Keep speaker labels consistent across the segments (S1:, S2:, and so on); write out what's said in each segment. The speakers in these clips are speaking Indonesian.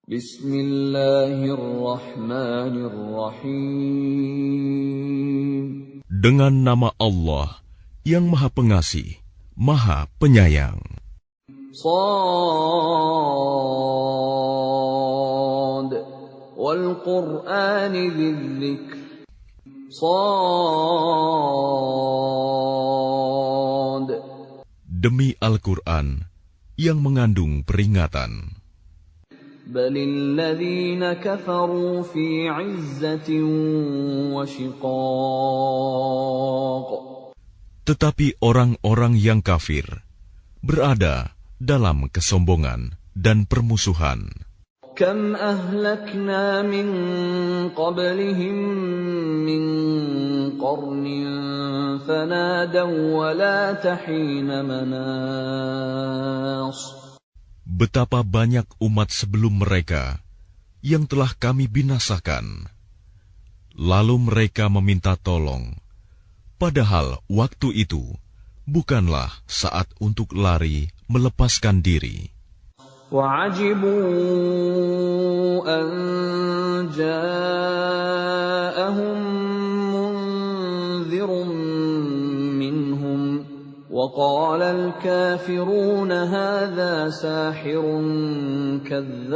S1: Bismillahirrahmanirrahim.
S2: Dengan nama Allah yang Maha Pengasih, Maha Penyayang.
S1: Shad wal Qur'ani dzikr. Shad.
S2: Demi Al-Quran yang mengandung peringatan.
S1: Balil ladzina kafaru fi 'izzatin wa shiqaq.
S2: Tetapi orang-orang yang kafir berada dalam kesombongan dan permusuhan.
S1: Kam ahlakna min qablihim min qarnin fanadaw wa la tahina manas.
S2: Betapa banyak umat sebelum mereka yang telah kami binasakan. Lalu mereka meminta tolong, padahal waktu itu bukanlah saat untuk lari melepaskan diri.
S1: وَعَجِبُوا أَن جَاءَهُم مُّنذِرٌ مِّنْهُمْ وَقَالَ الْكَافِرُونَ هَٰذَا سَاحِرٌ كَذَّابٌ.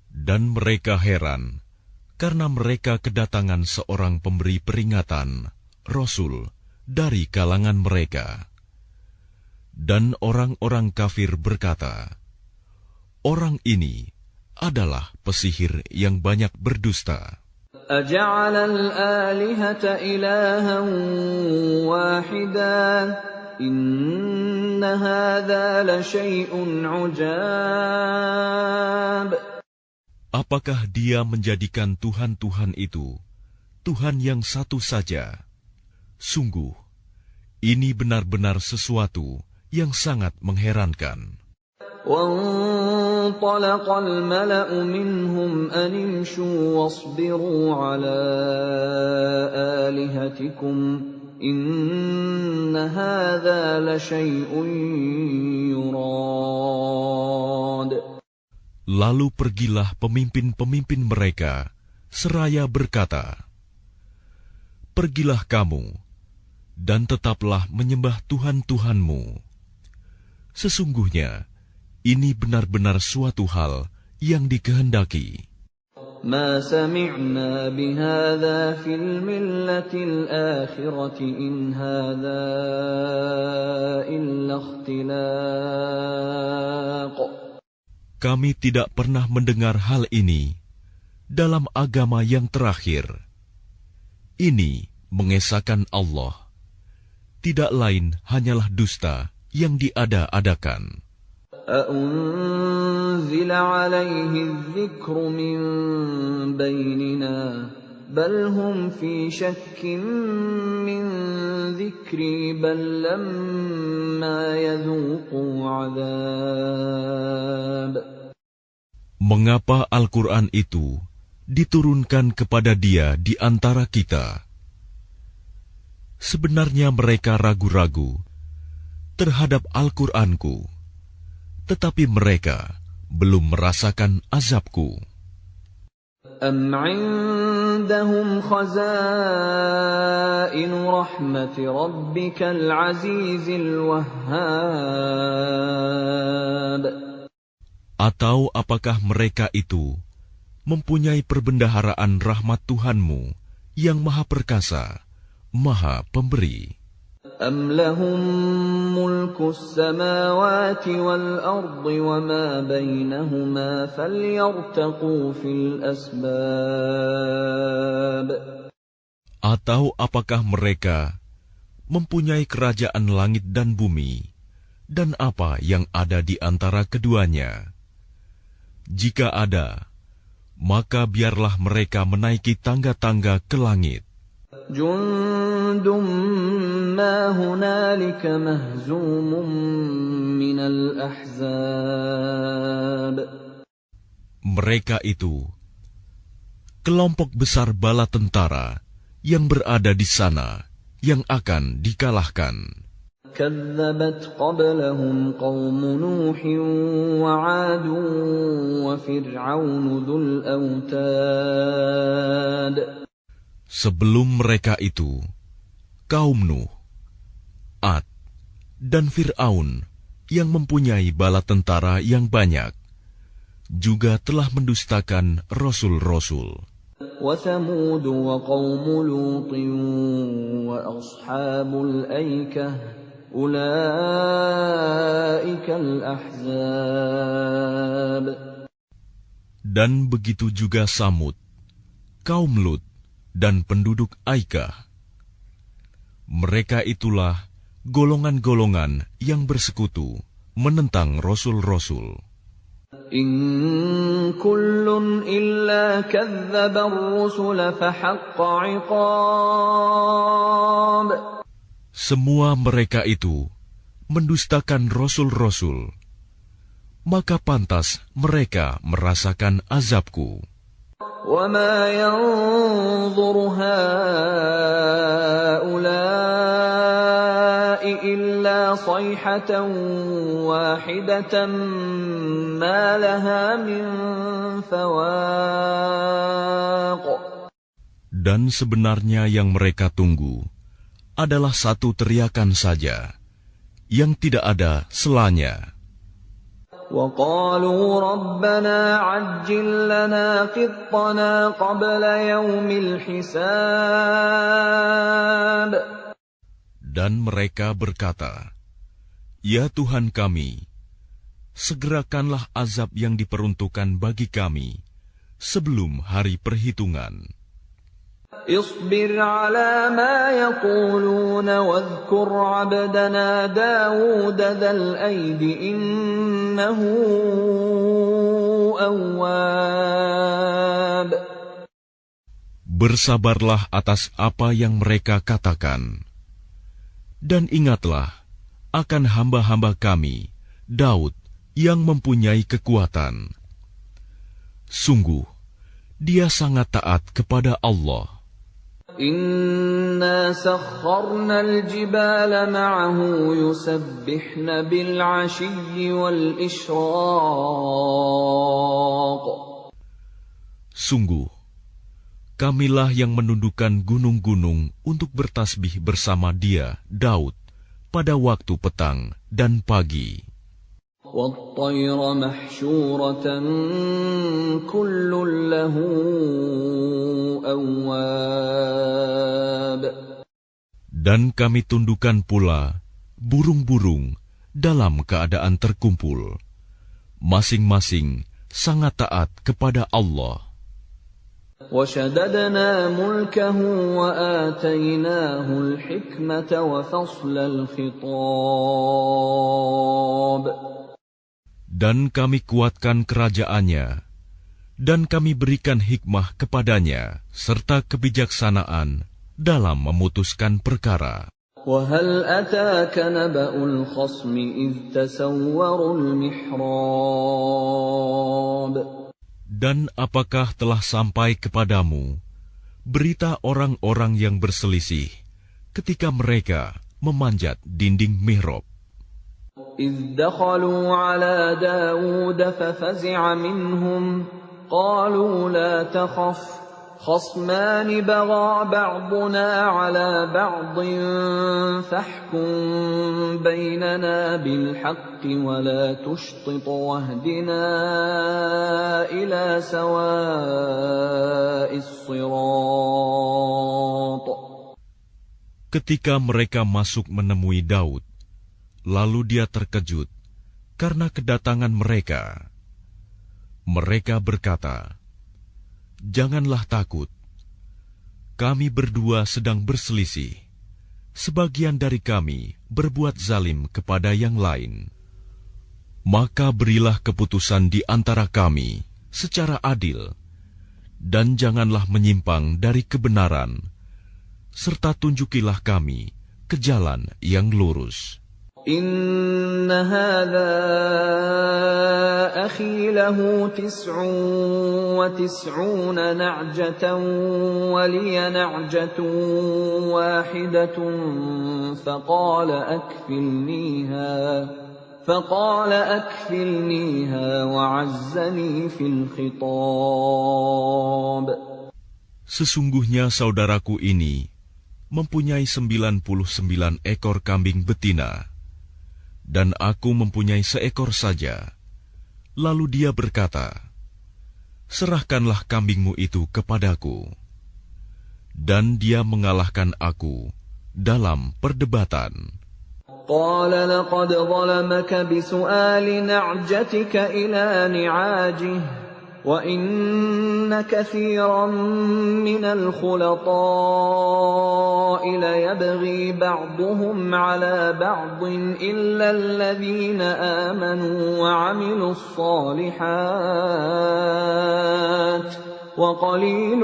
S2: Dan mereka heran karena mereka kedatangan seorang pemberi peringatan, Rasul, dari kalangan mereka. Dan orang-orang kafir berkata, orang ini adalah pesihir yang banyak berdusta.
S1: أَجَعَلَ الْآلِهَةَ إِلَٰهًا وَاحِدًا إِنَّ هَٰذَا لَشَيْءٌ عُجَابٌ.
S2: Apakah dia menjadikan Tuhan-Tuhan itu Tuhan yang satu saja? Sungguh, ini benar-benar sesuatu yang sangat mengherankan.
S1: وَانطَلَقَ الْمَلَأُ مِنْهُمْ أَنِ امْشُوا وَاصْبِرُوا عَلَىٰ آلِهَتِكُمْ إِنَّ هَٰذَا لَشَيْءٌ يُرَادُ.
S2: Lalu pergilah pemimpin-pemimpin mereka seraya berkata, pergilah kamu dan tetaplah menyembah Tuhan-Tuhanmu. Sesungguhnya, ini benar-benar suatu hal yang dikehendaki.
S1: مَا سَمِعْنَا بِهَٰذَا فِي الْمِلَّةِ الْآخِرَةِ إِنْ هَٰذَا إِلَّا اخْتِلَاقٌ.
S2: Kami tidak pernah mendengar hal ini dalam agama yang terakhir. Ini mengesahkan Allah. Tidak lain hanyalah dusta yang diada-adakan.
S1: أَأُنزِلَ عَلَيْهِ الذِّكْرُ مِن بَيْنِنَا بَلْ هُمْ فِي شَكٍّ مِّن ذِكْرِي بَل لَّمَّا يَذُوقُوا عَذَابِ.
S2: Mengapa Al-Quran itu diturunkan kepada dia di antara kita? Sebenarnya mereka ragu-ragu terhadap Al-Quranku, tetapi mereka belum merasakan azabku.
S1: أَمْ عِندَهُمْ خَزَائِنُ رَحْمَةِ رَبِّكَ الْعَزِيزِ الْوَهَّابِ.
S2: Atau apakah mereka itu mempunyai perbendaharaan rahmat Tuhanmu yang Maha Perkasa, Maha Pemberi?
S1: أَمْ لَهُم مُّلْكُ السَّمَاوَاتِ وَالْأَرْضِ وَمَا بَيْنَهُمَا فَلْيَرْتَقُوا فِي الْأَسْبَابِ.
S2: Atau apakah mereka mempunyai kerajaan langit dan bumi, dan apa yang ada di antara keduanya? Jika ada, maka biarlah mereka menaiki tangga-tangga ke langit.
S1: Jundum ma hunalika mahzumun minal ahzab.
S2: Mereka itu kelompok besar bala tentara yang berada di sana yang akan dikalahkan.
S1: كذبت قبلهم قوم نوح وعاد وفرعون ذو الأوتاد.
S2: Sebelum mereka itu, kaum Nuh, Ad, dan Fir'aun yang mempunyai bala tentara yang banyak, juga telah mendustakan rasul-rasul.
S1: وثمود وقوم لوط وأصحاب الأيكة أولئك الأحزاب. Dan begitu juga Samud, kaum Lut, dan penduduk Aikah. Mereka itulah golongan-golongan yang bersekutu menentang rasul-rasul. إن كل إلا كذب الرسل فحق عقاب.
S2: Semua mereka itu mendustakan rasul-rasul, maka pantas mereka merasakan azabku.
S1: وما ينظر هؤلاء إلا صيحة واحدة ما لها من فواق.
S2: Dan sebenarnya yang mereka tunggu adalah satu teriakan saja, yang tidak ada selanya.
S1: وقالوا ربنا عجل لنا قطنا قبل يوم الحساب.
S2: Dan mereka berkata, Ya Tuhan kami, segerakanlah azab yang diperuntukkan bagi kami sebelum hari perhitungan.
S1: اصبر على ما يقولون واذكر عبدنا داود ذا الأيد إنه أواب.
S2: Bersabarlah atas apa yang mereka katakan, dan ingatlah akan hamba-hamba kami, Daud, yang mempunyai kekuatan. Sungguh, dia sangat taat kepada Allah.
S1: إنا سخرنا الجبال معه يسبحن بالعشي والإشراق.
S2: Sungguh, kamilah yang menundukkan gunung-gunung untuk bertasbih bersama dia, Daud, pada waktu petang dan pagi.
S1: وَالطَّيْرَ مَحْشُورَةً كُلٌّ لَّهُ أَوَّابٌ.
S2: Dan kami tundukkan pula burung-burung dalam keadaan terkumpul, masing-masing sangat taat kepada Allah.
S1: وَشَدَدْنَا مُلْكَهُ وَآتَيْنَاهُ الْحِكْمَةَ وَفَصْلَ الْخِطَابِ.
S2: Dan kami kuatkan kerajaannya, dan kami berikan hikmah kepadanya, serta kebijaksanaan dalam memutuskan perkara.
S1: وَهَلْ أَتَاكَ نَبَأُ الْخَصْمِ إِذْ تَسَوَّرُوا الْمِحْرَابَ.
S2: Dan apakah telah sampai kepadamu berita orang-orang yang berselisih ketika mereka memanjat dinding mihrab?
S1: إِذْ دَخَلُوا عَلَى دَاوُودَ فَفَزِعَ مِنْهُمْ قَالُوا لَا تَخَفْ خَصْمَانِ بَغَىٰ بَعْضُنَا عَلَى بَعْضٍ فَاحْكُم بَيْنَنَا بِالْحَقِّ وَلَا تُشْطِطْ وَاهْدِنَا إِلَىٰ سَوَاءِ الصِّرَاطِ.
S2: Ketika mereka masuk menemui Daud, lalu dia terkejut karena kedatangan mereka. Mereka berkata, Janganlah takut, kami berdua sedang berselisih. Sebagian dari kami berbuat zalim kepada yang lain. Maka berilah keputusan di antara kami secara adil, dan janganlah menyimpang dari kebenaran, serta tunjukilah kami ke jalan yang lurus.
S1: إِنَّ هَٰذَا أخي له 99 نعجة ولي نعجة واحدة فقال أكفلنيها وعزني في الخطاب.
S2: Sesungguhnya saudaraku ini mempunyai 99 ekor kambing betina, dan aku mempunyai seekor saja. Lalu dia berkata, serahkanlah kambingmu itu kepadaku. Dan dia mengalahkan aku dalam perdebatan.
S1: قال لقد ظلمك بسؤال نعجتك إلى نعاجه وإن كثيرا من الخلطاء ليبغي بعضهم على بعض إلا الذين آمنوا وعملوا الصالحات وقليل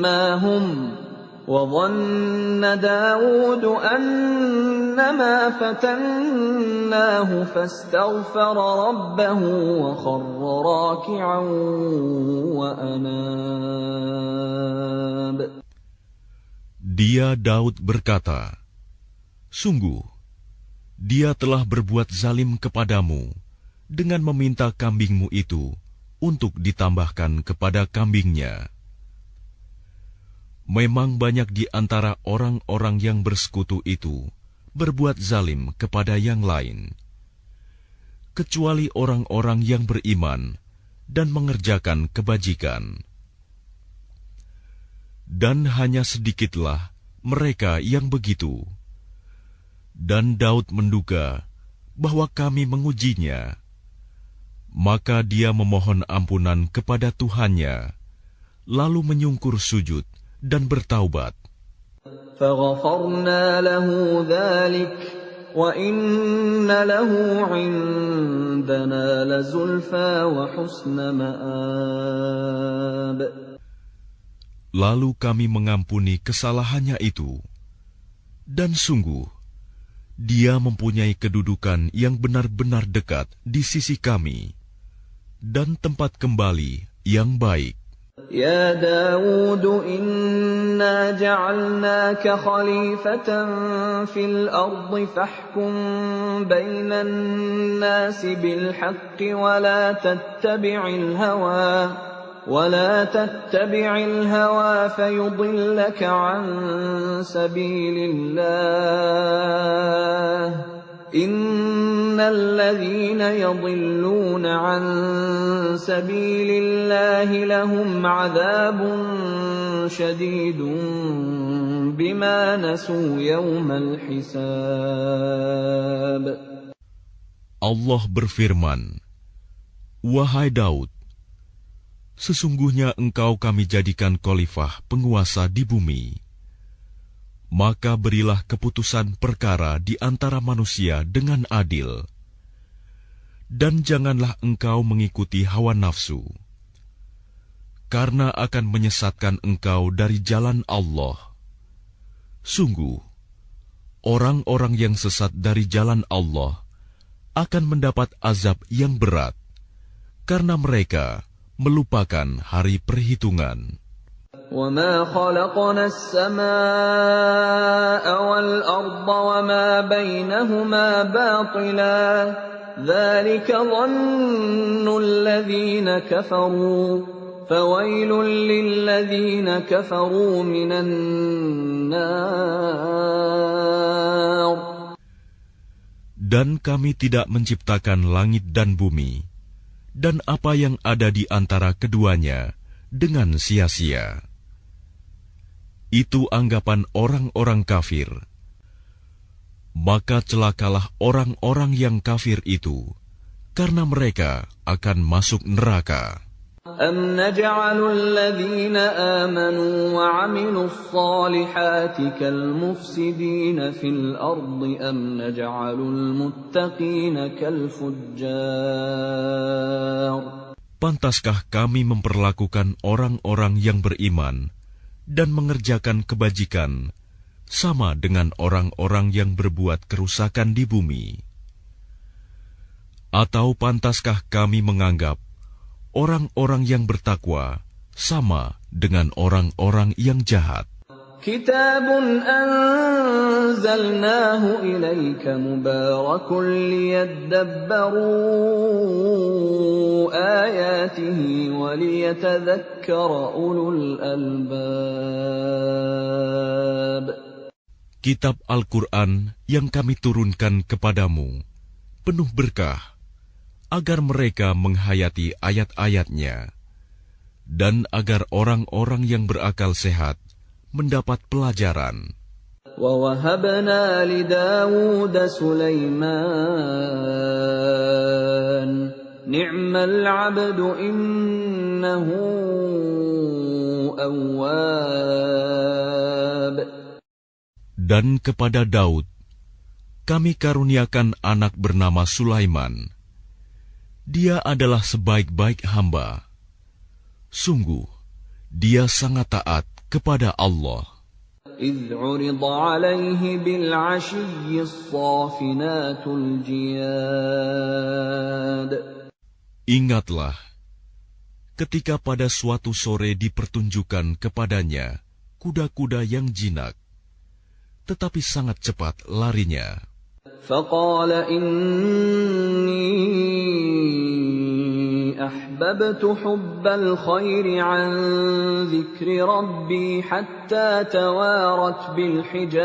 S1: ما هم وظن داود أنما فتناه فاستغفر ربه وخر راكعا وأناب.
S2: Dia Daud berkata, sungguh, dia telah berbuat zalim kepadamu dengan meminta kambingmu itu untuk ditambahkan kepada kambingnya. Memang banyak di antara orang-orang yang bersekutu itu berbuat zalim kepada yang lain, kecuali orang-orang yang beriman dan mengerjakan kebajikan. Dan hanya sedikitlah mereka yang begitu. Dan Daud menduga bahwa kami mengujinya. Maka dia memohon ampunan kepada Tuhannya, lalu menyungkur sujud dan bertaubat.
S1: فَغَفَرْنَا لَهُ ذَلِكَ وَإِنَّ لَهُ عِندَنَا لَزُلْفَىٰ وَحُسْنَ مَآبٍ.
S2: Lalu kami mengampuni kesalahannya itu, dan sungguh, dia mempunyai kedudukan yang benar-benar dekat di sisi kami, dan tempat kembali yang baik.
S1: يا داود إنا جعلناك خليفة في الأرض فاحكم بين الناس بالحق ولا تتبع الهوى فيضلك عن سبيل الله إن الذين يضلون عن سبيل الله لهم عذاب شديد بما نسوا يوم الحساب.
S2: Allah berfirman, wahai Daud, sesungguhnya engkau kami jadikan khalifah penguasa di bumi. Maka berilah keputusan perkara di antara manusia dengan adil. Dan janganlah engkau mengikuti hawa nafsu, karena akan menyesatkan engkau dari jalan Allah. Sungguh, orang-orang yang sesat dari jalan Allah akan mendapat azab yang berat, karena mereka melupakan hari perhitungan.
S1: وَمَا خَلَقْنَا السَّمَاءَ وَالْأَرْضَ وَمَا بَيْنَهُمَا بَاطِلًا ذَلِكَ ظَنُّ الَّذِينَ كَفَرُوا فَوَيْلٌ لِّلَّذِينَ كَفَرُوا مِنَ النَّارِ.
S2: Dan kami tidak menciptakan langit dan bumi, dan apa yang ada di antara keduanya dengan sia-sia. Itu anggapan orang-orang kafir. Maka celakalah orang-orang yang kafir itu, karena mereka akan masuk neraka.
S1: أَمْ نَجْعَلُ الَّذِينَ آمَنُوا وَعَمِلُوا الصَّالِحَاتِ كَالْمُفْسِدِينَ فِي الْأَرْضِ أَمْ نَجْعَلُ الْمُتَّقِينَ كَالْفُجَّارِ.
S2: Pantaskah kami memperlakukan orang-orang yang beriman dan mengerjakan kebajikan sama dengan orang-orang yang berbuat kerusakan di bumi? Atau pantaskah kami menganggap orang-orang yang bertakwa sama dengan orang-orang yang jahat?
S1: كتاب أنزلناه إليك مبارك ليدبروا آياته وليتذكر أولو الألباب.
S2: Kitab Al-Quran yang kami turunkan kepadamu penuh berkah, agar mereka menghayati ayat-ayatnya, dan agar orang-orang yang berakal sehat mendapat pelajaran.
S1: وَوَهَبْنَا لِدَاوُودَ سُلَيْمَانَ نِعْمَ الْعَبْدُ إِنَّهُ أَوَّابٌ.
S2: Dan kepada Daud kami karuniakan anak bernama Sulaiman. Dia adalah sebaik-baik hamba. Sungguh, dia sangat taat kepada Allah.
S1: إِذْ عُرِضَ عَلَيْهِ بِالْعَشِيِّ الصَّافِنَاتُ الْجِيَادُ.
S2: Ingatlah, ketika pada suatu sore dipertunjukkan kepadanya kuda-kuda yang jinak, tetapi sangat cepat larinya.
S1: فَقَالَ إِنِّي أَحْبَبْتُ حُبَّ الْخَيْرِ عَنْ ذِكْرِ رَبِّي حَتَّى تَوَارَتْ بِالْحِجَابِ.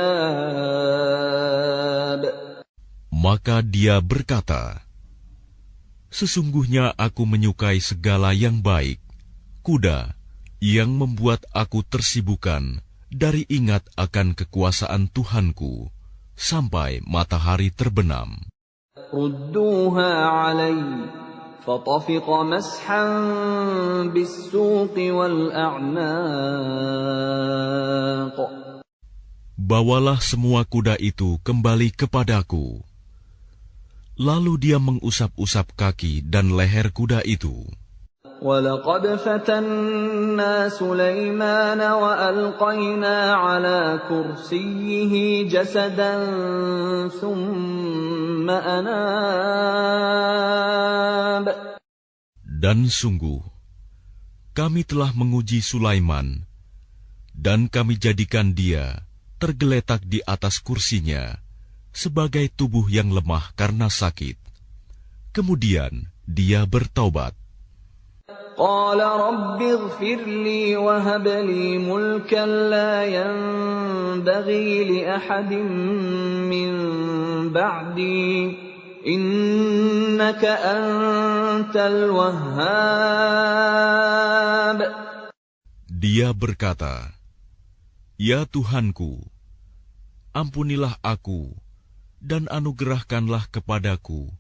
S2: Maka dia berkata, sesungguhnya aku menyukai segala yang baik, kuda yang membuat aku tersibukkan dari ingat akan kekuasaan Tuhanku sampai matahari terbenam.
S1: رُدُّوهَا عَلَيَّ فَطَفِقَ مَسْحًا بِالسُّوقِ وَالْأَعْنَاقِ.
S2: Bawalah semua kuda itu kembali kepadaku. Lalu dia mengusap-usap kaki dan leher kuda itu.
S1: وَلَقَدْ فَتَنَّا سُلَيْمَانَ وَأَلْقَيْنَا عَلَى كُرْسِيِّهِ جَسَدًا ثُمَّ أَنَابَ.
S2: Dan sungguh, kami telah menguji Sulaiman, dan kami jadikan dia tergeletak di atas kursinya sebagai tubuh yang lemah karena sakit. Kemudian dia bertaubat.
S1: قال رب اغفر لي وهب لي ملكا لا ينبغي لأحد من بعدي إنك أنت الوهاب.
S2: Dia berkata, Ya Tuhanku, ampunilah aku dan anugerahkanlah kepadaku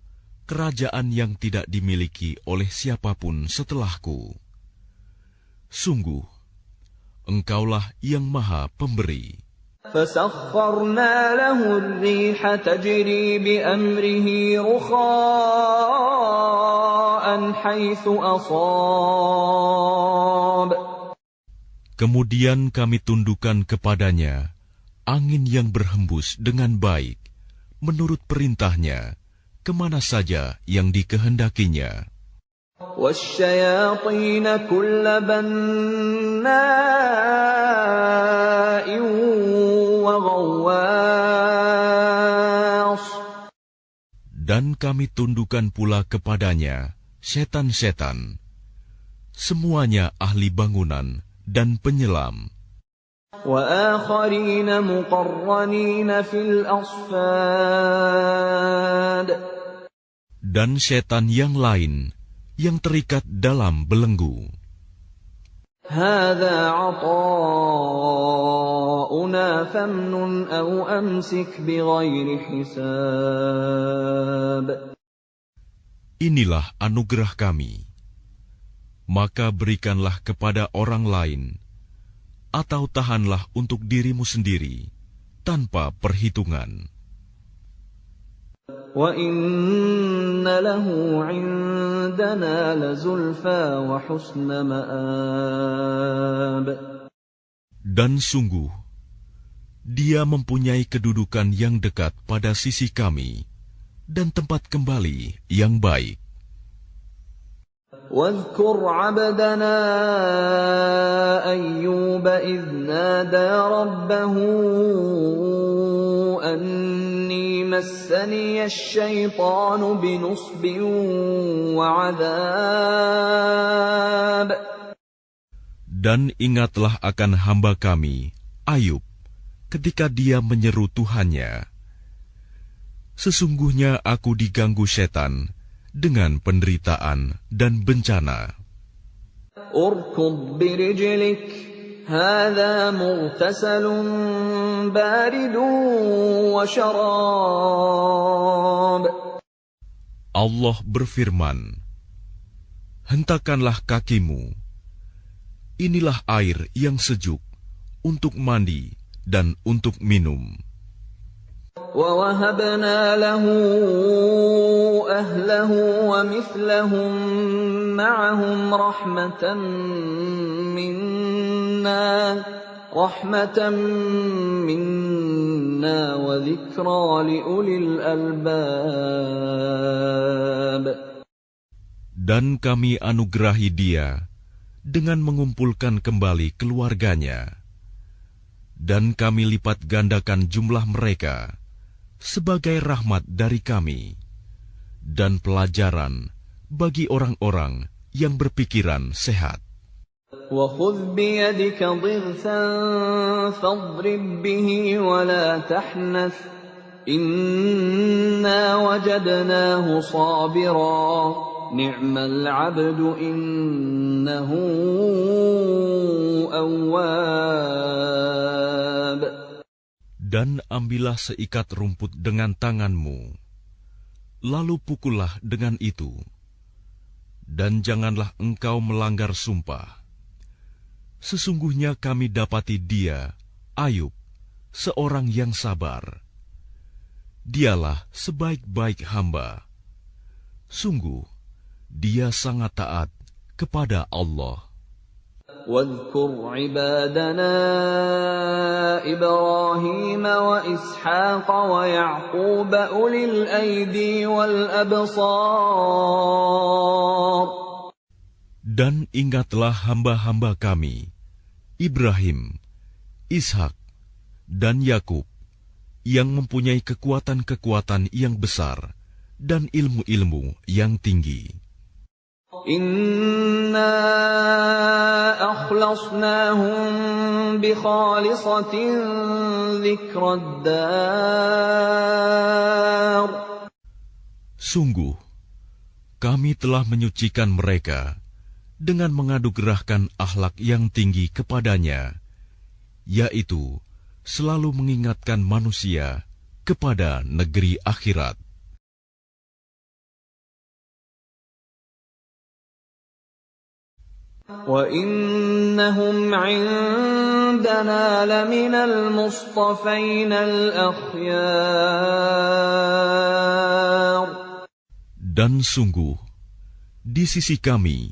S2: kerajaan yang tidak dimiliki oleh siapapun setelahku. Sungguh, Engkaulah yang Maha Pemberi.
S1: فَسَخَّرْنَا لَهُ الرِّيحَ تَجْرِي بِأَمْرِهِ رُخَاءً حَيْثُ أَصَابَ.
S2: Kemudian kami tundukkan kepadanya angin yang berhembus dengan baik, menurut perintahnya, kemana saja yang dikehendakinya.
S1: وَالشَّيَاطِينَ كُلَّ بَنَّاءٍ وَغَوَّاصٍ.
S2: Dan kami tundukkan pula kepadanya setan-setan, semuanya ahli bangunan dan penyelam.
S1: وَآخَرِينَ مُقَرَّنِينَ فِي الْأَصْفَادِ.
S2: Dan setan yang lain yang terikat dalam belenggu.
S1: هَذَا عَطَاؤُنَا فَامْنُنْ أَوْ أَمْسِكْ بِغَيْرِ حِسَابٍ.
S2: Inilah anugerah kami, maka berikanlah kepada orang lain, atau tahanlah untuk dirimu sendiri, tanpa perhitungan.
S1: وَإِنَّ لَهُ عِندَنَا لَزُلْفَىٰ وَحُسْنَ مَآبٍ.
S2: Dan sungguh, dia mempunyai kedudukan yang dekat pada sisi kami, dan tempat kembali yang baik.
S1: واذكر عبدنا أيوب إذ نادى ربه أني مسني الشيطان بنصب وعذاب.
S2: Dan ingatlah akan hamba kami, Ayub, ketika dia menyeru Tuhannya. Sesungguhnya aku diganggu setan dengan penderitaan dan bencana.
S1: Urkud birijlik, hadha mughtasalun baridun wa syarab.
S2: Allah berfirman, hentakkanlah kakimu. Inilah air yang sejuk untuk mandi dan untuk minum.
S1: وَوَهَبْنَا لَهُ أَهْلَهُ وَمِثْلَهُم مَّعَهُمْ رَحْمَةً مِّنَّا وَذِكْرَىٰ لِأُولِي الْأَلْبَابِ.
S2: Dan kami anugerahi dia dengan mengumpulkan kembali keluarganya. Dan kami lipat gandakan jumlah mereka sebagai rahmat dari kami dan pelajaran bagi orang-orang yang berpikiran sehat.
S1: وَخُذْ بِيَدِكَ ضِغْثًا فَاضْرِب بِّهِ وَلَا تَحْنَثْ إِنَّا وَجَدْنَاهُ صَابِرًا نِعْمَ الْعَبْدُ إِنَّهُ أَوَّابٌ.
S2: Dan ambillah seikat rumput dengan tanganmu, lalu pukullah dengan itu, dan janganlah engkau melanggar sumpah. Sesungguhnya kami dapati dia, Ayub, seorang yang sabar. Dialah sebaik-baik hamba. Sungguh, dia sangat taat kepada Allah.
S1: واذكر عبادنا إبراهيم وإسحاق ويعقوب أولي الأيدي والأبصار.
S2: Dan ingatlah hamba-hamba kami, Ibrahim, Ishak, dan Yakub, yang mempunyai kekuatan-kekuatan yang besar dan ilmu-ilmu yang tinggi.
S1: Inna akhlasnahum bi khalisatin dzikrad dar.
S2: Sungguh, kami telah menyucikan mereka dengan menganugerahkan akhlak yang tinggi kepadanya, yaitu selalu mengingatkan manusia kepada negeri akhirat.
S1: وَإِنَّهُمْ عِندَنَا لَمِنَ الْمُصْطَفَيْنَ الْأَخْيَارِ.
S2: Dan sungguh, di sisi kami,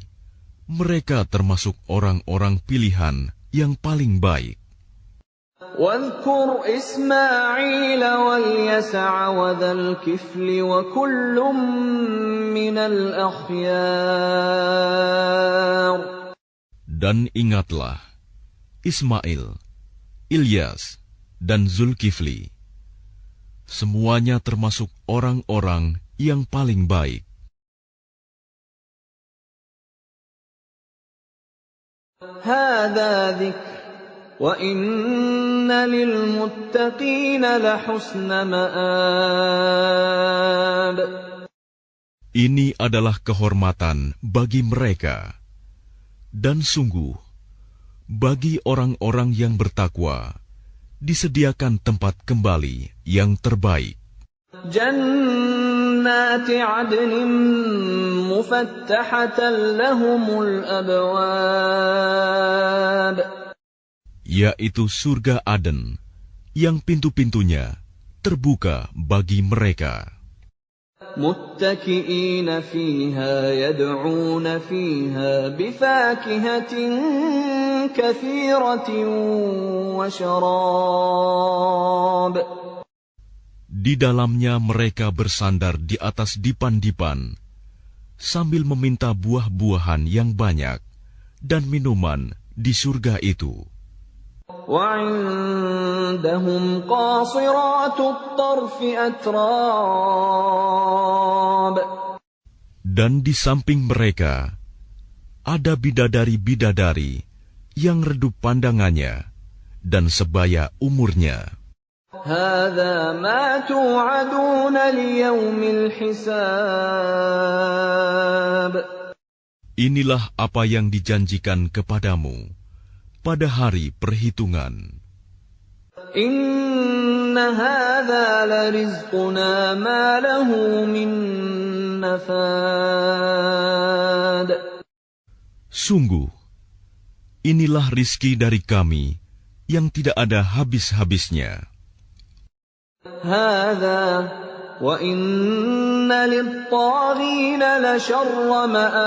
S2: mereka termasuk orang-orang pilihan yang paling baik.
S1: وَاذْكُرْ إِسْمَاعِيلَ وَالْيَسَعَ وَذَا الْكِفْلِ وَكُلٌّ مِّنَ الْأَخْيَارِ.
S2: Dan ingatlah Ismail, Ilyas, dan Zulkifli. Semuanya termasuk orang-orang yang paling baik.
S1: هَذَا ذِكْرٌ وَإِنَّ لِلْمُتَّقِينَ لَحُسْنَ مَآبٍ.
S2: Ini adalah kehormatan bagi mereka. Dan sungguh, bagi orang-orang yang bertakwa, disediakan tempat kembali yang terbaik.
S1: Jannati 'adnin mufattahatan lahumul abwab.
S2: Yaitu surga Aden, yang pintu-pintunya terbuka bagi mereka.
S1: متكئين فيها يدعون فيها بفاكهة كثيرة وشراب.
S2: Di dalamnya mereka bersandar di atas dipan-dipan, sambil meminta buah-buahan yang banyak dan minuman di surga itu.
S1: وَعِندَهُمْ قَاصِرَاتُ الطَّرْفِ أَتْرَابٌ.
S2: Dan di samping mereka ada bidadari-bidadari yang redup pandangannya dan sebaya umurnya.
S1: هَذَا مَا تُوعَدُونَ لِيَوْمِ الْحِسَابِ.
S2: Inilah apa yang dijanjikan kepadamu pada hari perhitungan.
S1: Inna hadza larizquna ma lahu min nafad.
S2: Sungguh, inilah rizki dari kami yang tidak ada habis-habisnya.
S1: Hadza wa inna lit-taghina la syarra ma'ab.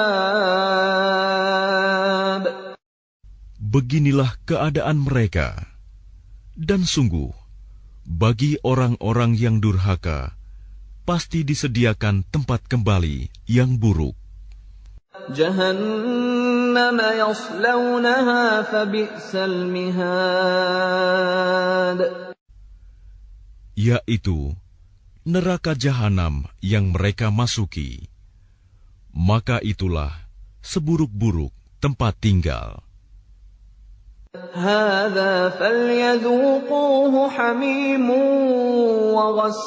S2: Beginilah keadaan mereka, dan sungguh, bagi orang-orang yang durhaka, pasti disediakan tempat kembali yang buruk.
S1: Jahannam yaslawnaha fabi'sal mihad.
S2: Yaitu neraka jahanam yang mereka masuki. Maka itulah seburuk-buruk tempat tinggal.
S1: هذا فليذوقوه حميم وغساق.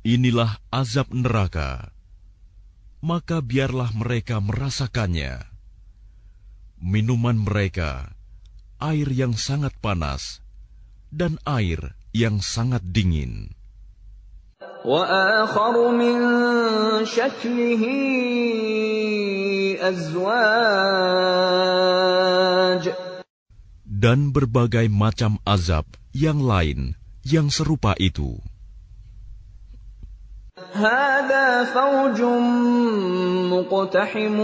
S2: Inilah azab neraka, maka biarlah mereka merasakannya. Minuman mereka, air yang sangat panas, dan air yang sangat dingin.
S1: وآخر من شكله أزواج.
S2: Dan berbagai macam azab yang lain yang serupa itu.
S1: هذا فوج مقتحم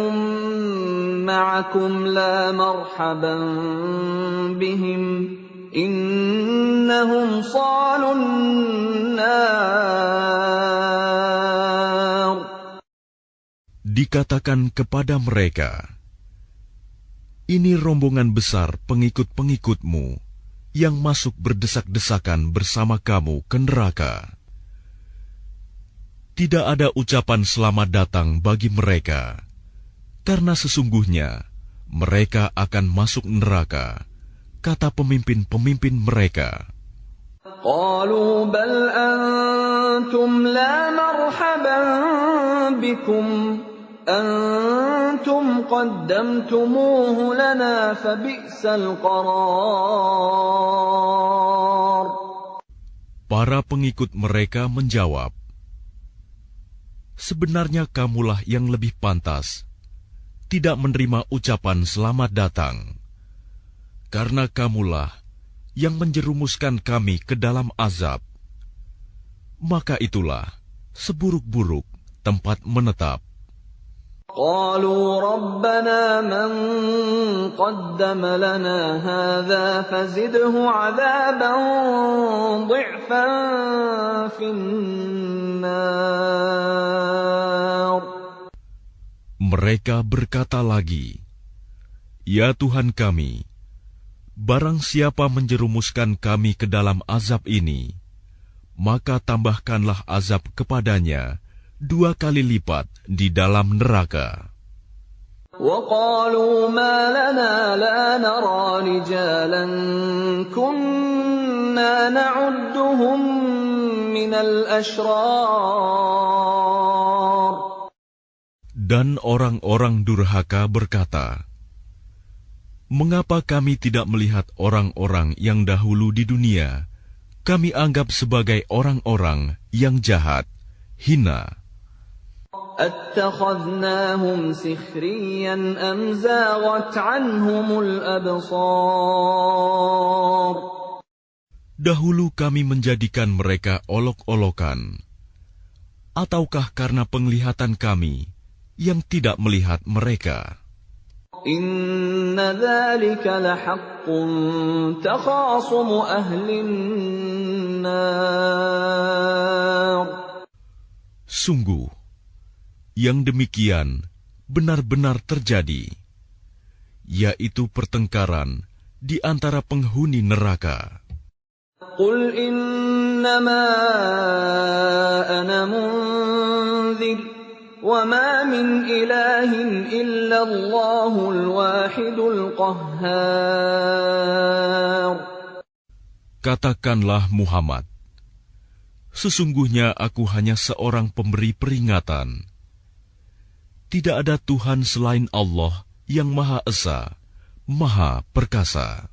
S1: معكم لا مرحبا بهم إنهم صالوا النار.
S2: Dikatakan kepada mereka, ini rombongan besar pengikut-pengikutmu yang masuk berdesak-desakan bersama kamu ke neraka. Tidak ada ucapan selamat datang bagi mereka, karena sesungguhnya mereka akan masuk neraka, kata pemimpin-pemimpin mereka.
S1: قالوا بل أنتم لا مرحبا بكم أنتم قدمتموه لنا فبئس القرار.
S2: Para pengikut mereka menjawab, sebenarnya kamulah yang lebih pantas tidak menerima ucapan selamat datang, karena kamulah yang menjerumuskan kami ke dalam azab. Maka itulah seburuk-buruk tempat menetap.
S1: قالوا ربنا من قدم لنا هذا فزده عذابا ضعفا في النار.
S2: Mereka berkata lagi, ya Tuhan kami, barang siapa menjerumuskan kami ke dalam azab ini, maka tambahkanlah azab kepadanya 2 kali lipat di dalam neraka.
S1: وقالوا ما لنا لا نرى رجالا كنا نعدهم من الأشرار.
S2: Dan orang-orang durhaka berkata, mengapa kami tidak melihat orang-orang yang dahulu di dunia kami anggap sebagai orang-orang yang jahat, hina?
S1: أَتَّخَذْنَاهُمْ سِخْرِيًّا أَمْ زَاغَتْ عَنْهُمُ الْأَبْصَارُ.
S2: Dahulu kami menjadikan mereka olok-olokan, ataukah karena penglihatan kami yang tidak melihat mereka?
S1: Inna dzalika lahaqqun takhasumu ahlin nar.
S2: Sungguh, yang demikian benar-benar terjadi, yaitu pertengkaran di antara penghuni neraka.
S1: Qul innama ana munzir wa ma min ilahin illa Allahul wahidul qahhar.
S2: Katakanlah Muhammad, sesungguhnya aku hanya seorang pemberi peringatan. Tidak ada Tuhan selain Allah yang Maha Esa, Maha Perkasa.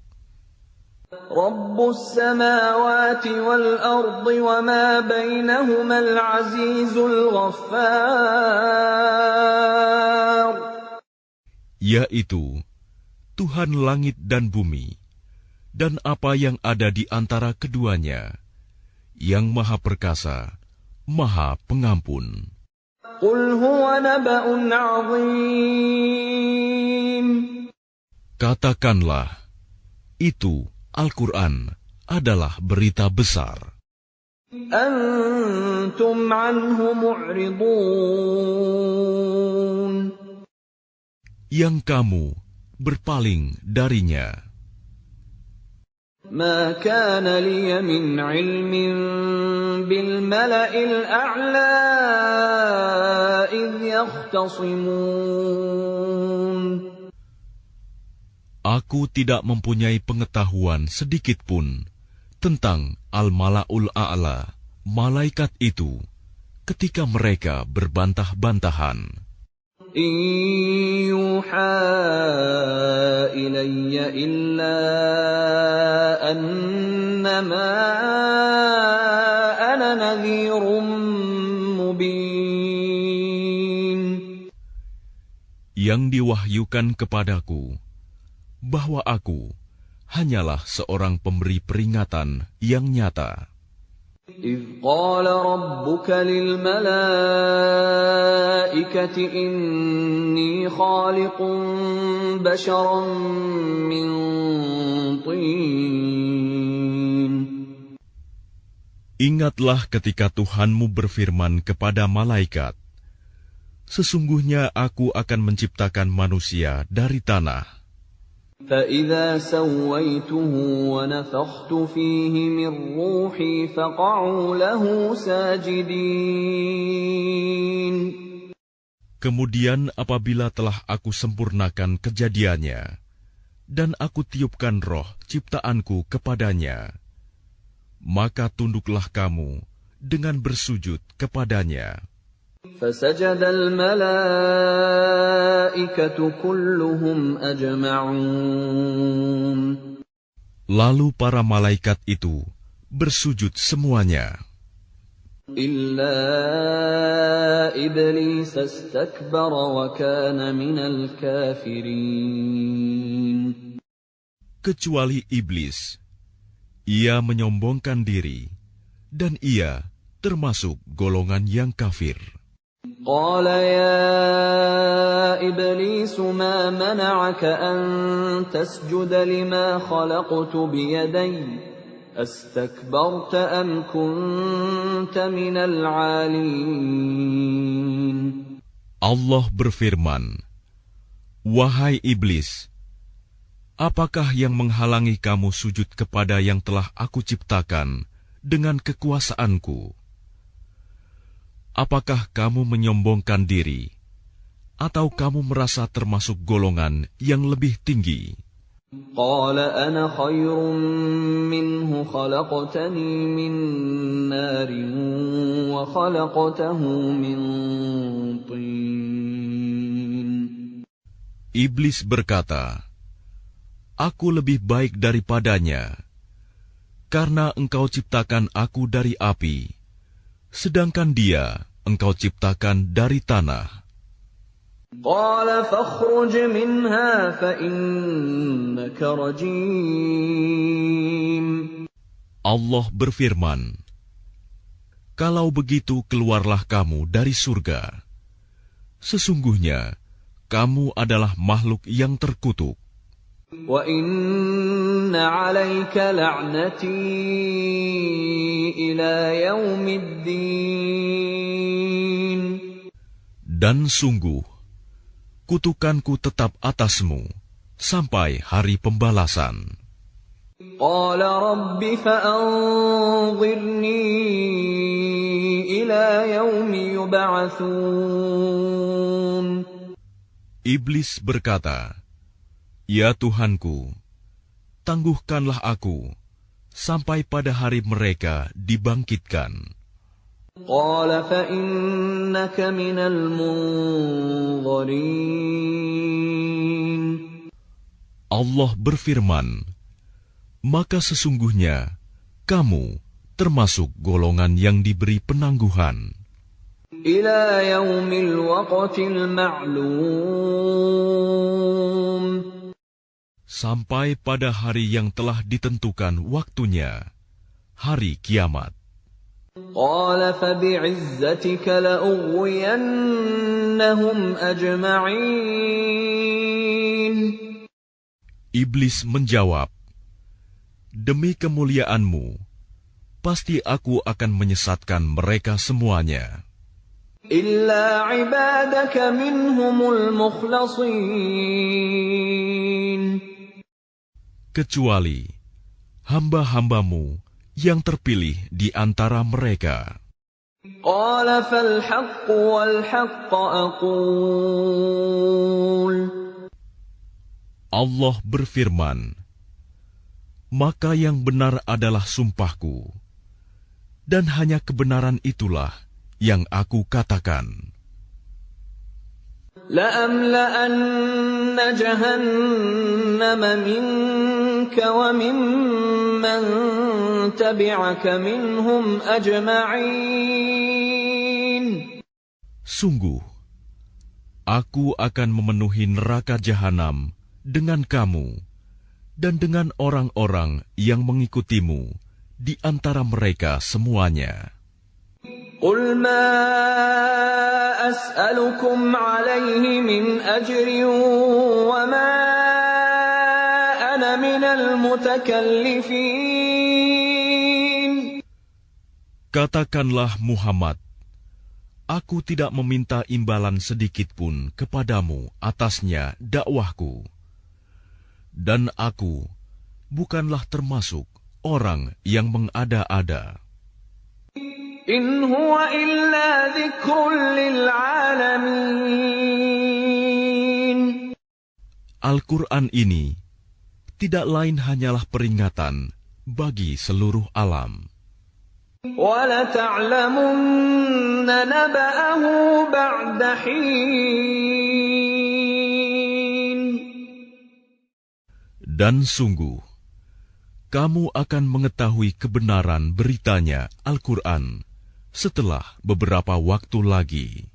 S1: Rabbus samawati wal ardi wa ma bainahumal azizul ghaffar.
S2: Yaitu Tuhan langit dan bumi, dan apa yang ada di antara keduanya, yang Maha Perkasa, Maha Pengampun.
S1: Qul huwa naba'un 'azim.
S2: Katakanlah, itu Al-Quran adalah berita besar.
S1: Antum anhu mu'ridun.
S2: Yang kamu berpaling darinya.
S1: Ma kana liya min ilmin bil mala'il a'la idh yakhtasimun.
S2: Aku tidak mempunyai pengetahuan sedikitpun tentang Al-Mala'ul A'la, malaikat itu, ketika mereka berbantah-bantahan.
S1: In yuha ilayya illa annama ana nadhirum mubin.
S2: Yang diwahyukan kepadaku bahwa aku hanyalah seorang pemberi peringatan yang nyata.
S1: إِذْ قَالَ رَبُّكَ لِلْمَلَائِكَةِ إِنِّي خَالِقٌ بَشَرًا مِّن طِينٍ.
S2: Ingatlah ketika Tuhanmu berfirman kepada malaikat, sesungguhnya aku akan menciptakan manusia dari tanah.
S1: فَإِذَا سَوَّيْتُهُ وَنَفَخْتُ فِيهِ مِنْ رُوحِي فَقَعُوا لَهُ سَاجِدِينَ.
S2: Kemudian apabila telah aku sempurnakan kejadiannya, dan aku tiupkan roh ciptaanku kepadanya, maka tunduklah kamu dengan bersujud kepadanya.
S1: فَسَجَدَ الْمَلَائِكَةُ كُلُّهُمْ أَجْمَعُونَ.
S2: Lalu para malaikat itu bersujud semuanya,
S1: إِلَّا إِبْلِيسَ اسْتَكْبَرَ وَكَانَ مِنَ الْكَافِرِينَ.
S2: kecuali iblis. Ia menyombongkan diri, dan ia termasuk golongan yang kafir.
S1: قال يا إبليس ما منعك أن تسجد لما خلقت بيدي أستكبرت أم كنت من العالين.
S2: Allah berfirman, "Wahai iblis, apakah yang menghalangi kamu sujud kepada yang telah aku ciptakan dengan kekuasaanku? Apakah kamu menyombongkan diri, atau kamu merasa termasuk golongan yang lebih tinggi?"
S1: قال أنا خير منه خلقتني من نار وخلقته من طين.
S2: Iblis berkata, "Aku lebih baik daripadanya, karena engkau ciptakan aku dari api, sedangkan dia engkau ciptakan dari tanah."
S1: قال فاخرج منها فإنك رجيم.
S2: Allah berfirman, "Kalau begitu keluarlah kamu dari surga. Sesungguhnya kamu adalah makhluk yang terkutuk.
S1: وَإِنَّ عَلَيْكَ لَعْنَتِي إِلَى يَوْمِ الدِّينِ.
S2: Dan sungguh, kutukanku tetap atasmu sampai hari pembalasan.
S1: قَالَ رَبِّ فَأَنظِرْنِي إِلَى يَوْمِ يُبْعَثُونَ.
S2: Iblis berkata, "Ya Tuhanku, tangguhkanlah aku sampai pada hari mereka dibangkitkan."
S1: قَالَ فَإِنَّكَ مِنَ الْمُنظَرِينَ.
S2: Allah berfirman, "Maka sesungguhnya kamu termasuk golongan yang diberi penangguhan
S1: إِلَى يَوْمِ الْوَقْتِ الْمَعْلُومِ.
S2: sampai pada hari yang telah ditentukan waktunya, hari kiamat."
S1: قَالَ فَبِعِزَّتِكَ لَأُغْوِيَنَّهُمْ أَجْمَعِينَ.
S2: Iblis menjawab, "Demi kemuliaanmu, pasti aku akan menyesatkan mereka semuanya,
S1: إِلَّا عِبَادَكَ مِنْهُمُ الْمُخْلَصِينَ.
S2: kecuali hamba-hambamu yang terpilih di antara mereka."
S1: قَالَ فَالْحَقُّ وَالْحَقَّ أَقُولُ.
S2: Allah berfirman, "Maka yang benar adalah sumpahku, dan hanya kebenaran itulah yang aku katakan.
S1: لَأَمْلَأَنَّ جَهَنَّمَ مِنكَ وَمِمَّن تَبِعَكَ مِنْهُمْ أَجْمَعِينَ.
S2: Sungguh, aku akan memenuhi neraka jahanam dengan kamu dan dengan orang-orang yang mengikutimu di antara mereka semuanya.
S1: قُلْ مَا أَسْأَلُكُمْ عَلَيْهِ مِنْ أَجْرٍ وَمَا أَنَا مِنَ الْمُتَكَلِّفِينَ.
S2: Katakanlah Muhammad, aku tidak meminta imbalan sedikit pun kepadamu atasnya dakwahku, dan aku bukanlah termasuk orang yang mengada-ada.
S1: إِنْ هُوَ إِلَّا ذِكْرٌ لِلْعَالَمِينَ.
S2: Al-Quran ini tidak lain hanyalah peringatan bagi seluruh alam.
S1: وَلَتَعْلَمُنَّ نَبَأَهُ بَعْدَ حِينٍ.
S2: Dan sungguh, kamu akan mengetahui kebenaran beritanya Al-Quran setelah beberapa waktu lagi.